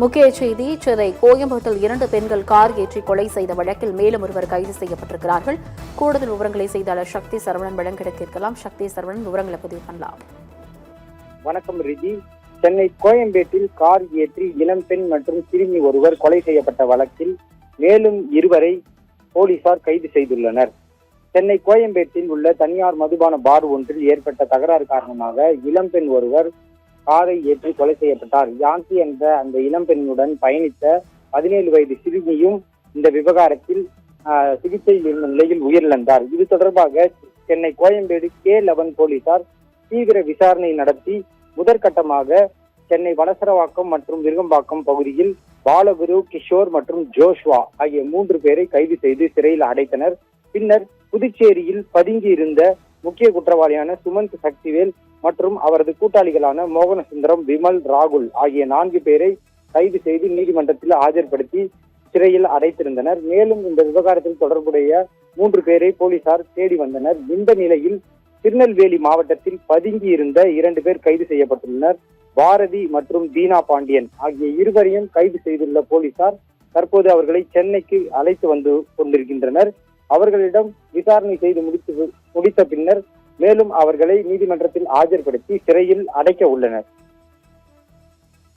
முக்கிய செய்தி. சென்னை கோயம்பேட்டில் 2 பெண்கள் கார் ஏற்றி கொலை செய்த வழக்கில் மேலும் ஒருவர் கைது செய்யப்பட்டிருக்கிறார்கள். கூடுதல் விவரங்களை செய்தியாளர் சக்தி சரவணன் வழங்க கேட்கலாம். சக்தி சரவணன், விவரங்களை பதிவு பண்ணலாம். வணக்கம் ரிஜி. சென்னை கோயம்பேட்டில் கார் ஏற்றி இளம்பெண் மற்றும் சிறுமி ஒருவர் கொலை செய்யப்பட்ட வழக்கில் மேலும் 2 பேரை போலீசார் கைது செய்துள்ளனர். சென்னை கோயம்பேட்டில் உள்ள தனியார் மதுபான பார் ஒன்றில் ஏற்பட்ட தகராறு காரணமாக இளம்பெண் ஒருவர் காரை ஏற்றி கொலை செய்யப்பட்டார். யான்சி என்ற அந்த இளம்பெண்ணுடன் பயணித்த 17 வயது சிறுமியும் இந்த விவகாரத்தில் சிகிச்சையில் இருந்த நிலையில் உயிரிழந்தார். இது தொடர்பாக சென்னை கோயம்பேடு K11 போலீசார் தீவிர விசாரணை நடத்தி முதற்கட்டமாக சென்னை வலசரவாக்கம் மற்றும் விருகம்பாக்கம் பகுதியில் பாலகுரு, கிஷோர் மற்றும் ஜோஷ்வா ஆகிய 3 பேரை கைது செய்து சிறையில் அடைத்தனர். பின்னர் புதுச்சேரியில் பதுங்கி இருந்த முக்கிய குற்றவாளியான சுமந்த் சக்திவேல் மற்றும் அவரது கூட்டாளிகளான மோகனசுந்தரம், விமல், ராகுல் ஆகிய 4 பேரை கைது செய்து நீதிமன்றத்தில் ஆஜர்படுத்தி சிறையில் அடைத்திருந்தனர். மேலும் இந்த விவகாரத்தில் தொடர்புடைய 3 பேரை போலீசார் தேடி வந்தனர். இந்த நிலையில் திருநெல்வேலி மாவட்டத்தில் பதுங்கி இருந்த 2 பேர் கைது செய்யப்பட்டுள்ளனர். பாரதி மற்றும் தீனா பாண்டியன் ஆகிய இருவரையும் கைது செய்துள்ள போலீசார் தற்போது அவர்களை சென்னைக்கு அழைத்து வந்து கொண்டிருக்கின்றனர். அவர்களிடம் விசாரணை செய்து முடித்த பின்னர் மேலும் அவர்களை நீதிமன்றத்தில் ஆஜர்படுத்தி சிறையில் அடைக்க உள்ளனர்.